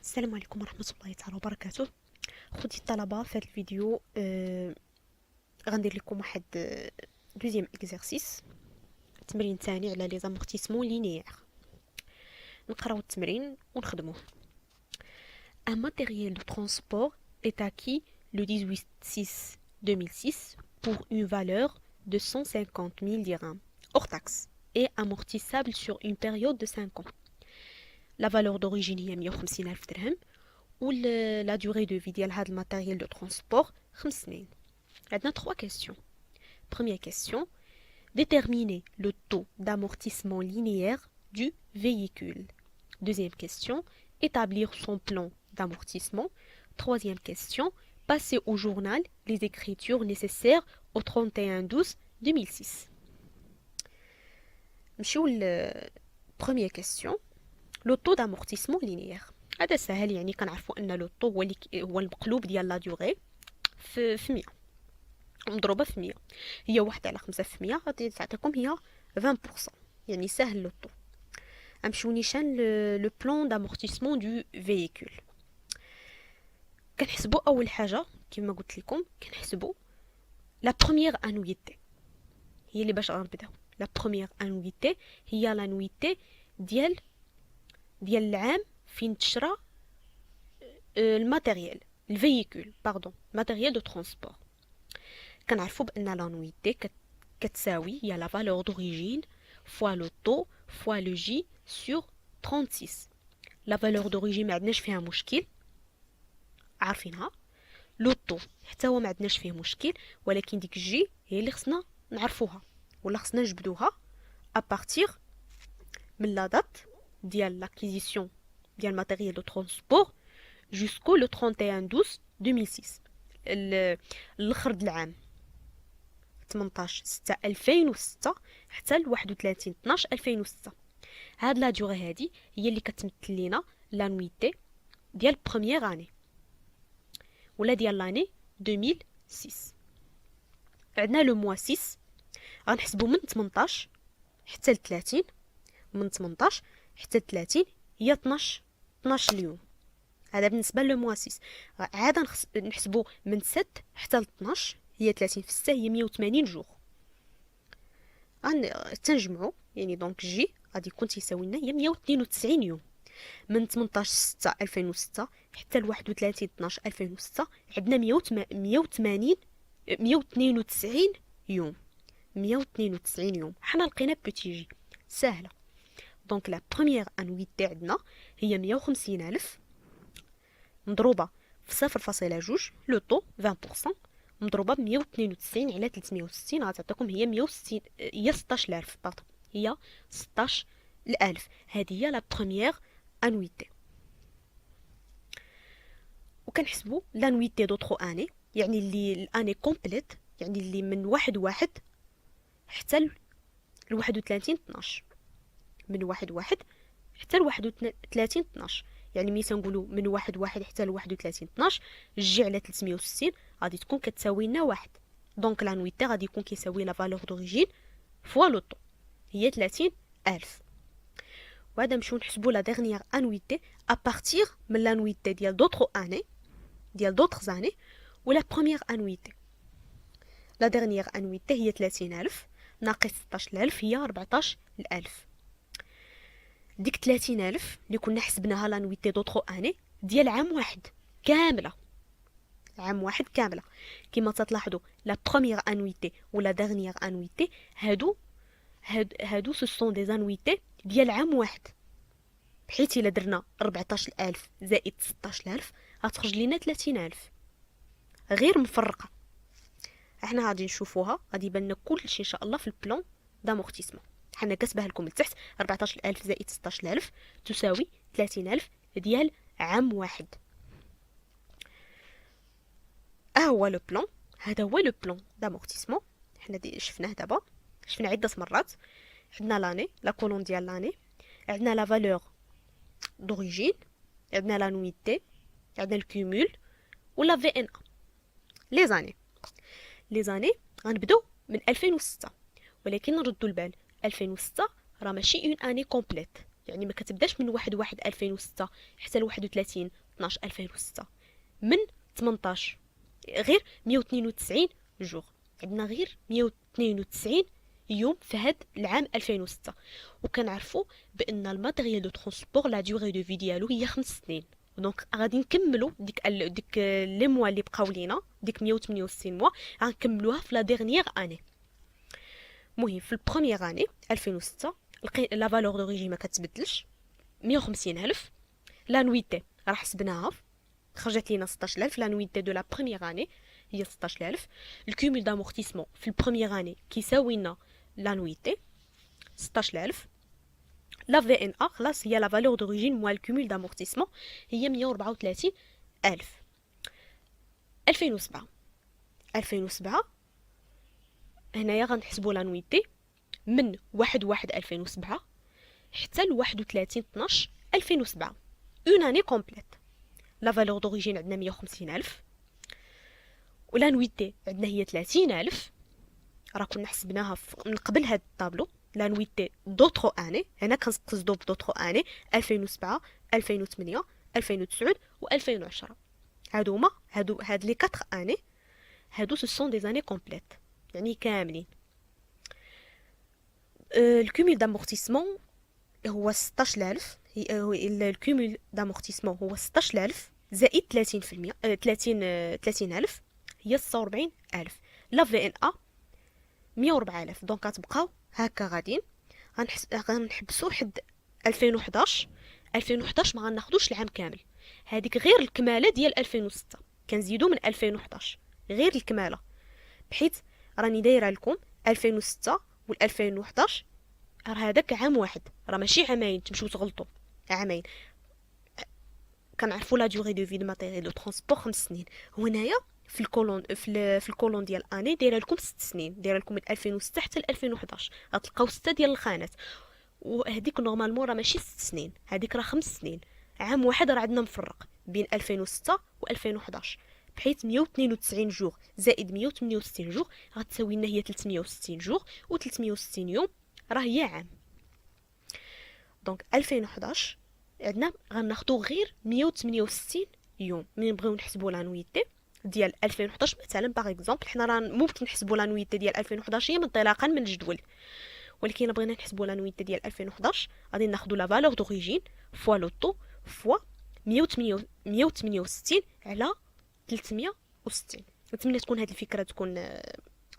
السلام عليكم ورحمة الله تعالى وبركاته. خوتي الطلبة، في هذا الفيديو غندير لكم واحد دوزيام اكزرسيس، تمرين ثاني على لي زامورتيسمون لينيير. نقراو التمرين ونخدموه. Un matériel de transport est acquis le 18/6/2006 pour une valeur de 150 000 dirhams hors taxe et amortissable sur une période de 5 ans. La valeur d'origine هي 150 ألف درهم ou la durée de vie ديال هذا الماتيريال دو ترونسبور 5 سنين. عندنا 3 questions. Première question: déterminer le taux d'amortissement linéaire du véhicule. Deuxième question: établir son plan d'amortissement. Troisième question: passer au journal les écritures nécessaires au 31/12/2006. نمشيو première question: le taux d'amortissement linéaire. هذا سهل، يعني كنعرفوا ان لو طو هو المقلوب ديال لا دوغي في 100 مضروبه في 100، هي 1 على 5 في 100 غادي تعطيكم هي 20%، يعني سهل لو طو. غنمشيو نيشان لو بلان دامورتيسمون دو فييكول. كنحسبوا اول حاجه كما قلت لكم، كنحسبوا لا بروميير انويتي، هي اللي باش غنبداو. لا بروميير انويتي هي لانويتي ديال العام فين تشرى الماتيريال الفييكول ماتيريال دو ترونسبور. كنعرفوا بان لانويتي كتساوي هي لا فالور دوريجين فوا لو طو فوا لو جي سور 36. لا فالور دوريجين ما عندناش فيها مشكل، عارفينها. لو طو حتى هو ما عندناش فيه مشكل، ولكن ديك جي هي اللي خصنا نعرفوها ولا خصنا نجبدوها ا بارتير من لا دات ديال لاكيزيسيون ديال ماتيريال دو ترونسبور jusqu'au le 31/12/2006، الاخر د العام 18/6/2006 حتى ل 31/12/2006. هاد لا دوغي هادي هي اللي كتمثل لينا لانويتي ديال بروميير اني ولا ديال لاني 2006. عندنا لو موا 6 غنحسبو من 18 حتى ل 30، من 18 حتى ل 30 هي 12 اليوم. هذا بالنسبه لو موا 6. عاده نحسبوا من 6 حتى ل 12 هي 30 في 6 هي 180 جوغ. تنجمعوا يعني دونك جي غادي يكون تيساوي لنا هي 192 يوم. من 18/6/2006 حتى ل 31/12/2006 عندنا 192 يوم. 192 يوم حنا لقينا بوتي جي سهله. دونك لا بروميير انويتي عندنا هي 150 ألف مضروبه في 0.2 لو طو 20% مضروبه ب 192 على 360 غتعطيكم هي 160، هي 16000 باردون، هي 16000. هذه هي لا بروميير انويتي. وكنحسبوا لانويتي دوطرو اني، يعني اللي الاني كومبليت، يعني اللي من 1/1 حتى ل 31/12، من 1/1 حتى ل 31/12. يعني ملي تنقولوا من 1/1 حتى ل 31/12 جي على 360 غادي تكون كتساوي لنا 1. دونك لانويتي غادي يكون كيساوي لا فالور دوريجين فوا لو طو، هي 30000. وهذا نمشيو نحسبوا لا ديرنيير انويتي ا بارتير من لانويتي ديال دوطرو اني ديال دوطخ اني ولا بروميير انويتي. لا ديرنيير انويتي هي 30000 ناقص 16000 هي 14000. ديك 30000 اللي كنا حسبناها لانويتي دوطرو اني ديال عام واحد كامله، عام واحد كامله. كما تلاحظوا لا بروميير انويتي ولا ديرنيير انويتي هادو سو سون دي انويتي ديال عام واحد، بحيث الا درنا 14000 زائد 16000 غتخرج لينا 30000 غير مفرقه. احنا غادي نشوفوها، غادي يبان لنا كلشي ان شاء الله في البلان دامورتيسمون. حنا كاتباها لكم لتحت 14000 زائد 16000 تساوي 30000 ديال عام واحد. هو لو بلان، هذا هو لو بلان دامورتيسمون. حنا شفناه دابا، شفنا عده مرات. عندنا لاني، لا كولون ديال لاني، عندنا لا فالور دوريجين، عندنا لانويتي، عندنا الكومول ولا في ان ا. لي زاني غنبداو من 2006، ولكن نردوا البال 2006 راه ماشي اون اني كومبليت، يعني ما كتبداش من 1/1/2006 حتى ل 31/12/2006، من 18 غير 192 جوغ. عندنا غير 192 يوم في هاد العام 2006. وكنعرفوا بان الماتيريال دو ترونسبور لا دوغي دو في ديالو هي 5 سنين. دونك غادي نكملوا ديك لي موا اللي بقاو لينا، ديك 168 موا غنكملوها في لا ديرنيير اني. المهم في البروميير اني 2006 لا فالور دوريجين ما كتبدلش، 150,000. لانويتي راه حسبناها خرجت لينا 16,000. لانويتي دو لا بروميير اني هي 16,000. الكومول دامورتيسمون في البروميير اني كيساوي لنا لانويتي 16,000. لا في ان ا خلاص هي لا فالور دوريجين موا الكومول دامورتيسمون هي 134,000. 2007 هنايا غنحسبوا لانويتي من 1/1/2007 حتى ل 31/12/2007، اون اني كومبليت. لا فالور دوريجين عندنا 150,000 ولانويتي عندنا هي 30,000. راه كنا حسبناها من قبل هاد الطابلو. لانويتي دوطرو اني، هنا كنقصدو بدوطرو اني 2007 2008 2009 و2010. هاد لي 4 اني هادو سو سون دي زاني كومبليت يعني كاملين. الكومول دامورتيسمون هو 16,000. الكومول دامورتيسمون هو 16,000 زائد 30%، 30,000 هي 46,000. لا في ان ا 104,000. دونك غتبقاو هكا غاديين. غنحبسو حد 2011. 2011 ما غناخدوش العام كامل، هذيك غير الكماله ديال 2006 كنزيدو من 2011 غير الكماله، بحيث راني دايره لكم 2006 و 2011 راه هذاك عام واحد، راه ماشي عامين تمشيو تغلطوا. عامين كنعرفوا لا دوغي دو في دو ماتيريال دو ترونسبور 5 سنين. وهنايا في الكولون ديال اني دايره لكم 6 سنين، دايره لكم من 2006 حتى ل 2011. غتلقاو 6 ديال الخانات، وهذيك نورمالمون راه ماشي 6 سنين، هذيك راه 5 سنين. عام واحد راه عندنا مفرق بين 2006 و 2011، بحيث 192 جوغ زائد 168 جوغ غتساوي لنا هي 360 جوغ، و 360 يوم راه هي عام. دونك 2011 عندنا غناخدو غير 168 يوم. من نبغيو نحسبوا لانويتي ديال 2011 مثلا باغ اكزومبل، حنا راه ممكن نحسبوا لانويتي ديال 2011 هي انطلاقا من الجدول، ولكن بغينا نحسبوا لانويتي ديال 2011 غادي ناخدو لا فالور دوريجين فوا لو طو فوا 168 على 360. نتمنى تكون هذه الفكره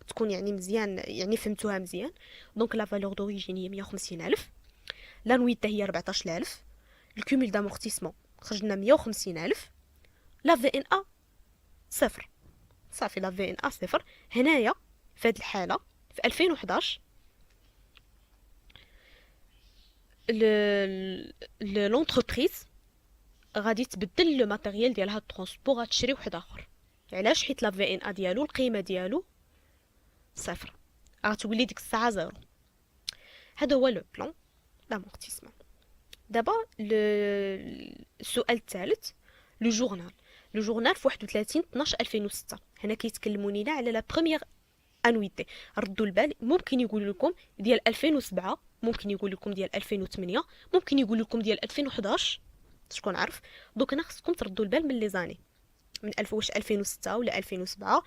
تكون يعني مزيان، يعني فهمتوها مزيان. دونك لا فالور دوريجين هي 150,000. لانويتي هي 14,000. الكومول دامورتيسمون خرجنا 150,000. لا في ان ا صفر، صافي لا في ان ا صفر. هنايا في هذه الحاله في 2011 لونتربريز غادي تبدل لو ماتيريال ديالها الترونسبور، غتشري واحد اخر. علاش؟ حيت لا في ان ا ديالو القيمه ديالو صفر، غتولي ديك الساعه زيرو. هذا هو لو بلان دامورتيسمون. دابا السؤال الثالث، لو جورنال. لو جورنال في 31/12/2006 هنا كيتكلموا لينا على لا بروميير انويتي. ردوا البال، ممكن يقول لكم ديال 2007، ممكن يقول لكم ديال 2008، ممكن يقول لكم ديال 2011، شكون عارف. دوك هنا خصكم تردوا البال من لي زاني، من واش 2006 ولا 2007.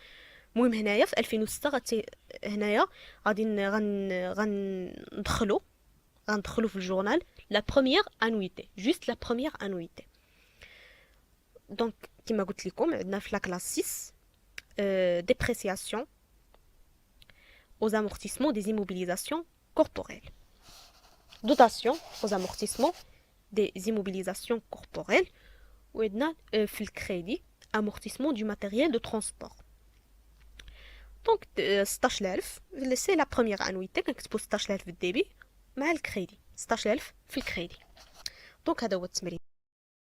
المهم هنايا في 2006 هنايا غادي غندخلوا في الجورنال لا بروميير انويتي، جوست لا بروميير انويتي. دونك كما قلت لكم عندنا في لا كلاس 6 ديبريسياسيون aux amortissements des immobilisations corporelles. Dotation aux amortissements des immobilisations corporelles. وعندنا في الكريدي amortissement du matériel de transport. دونك 16,000 سي لا بروميير انويتي، كنكتبوا 16,000 في الديبي مع الكريدي، 16,000 في الكريدي. دونك هذا هو التمرين.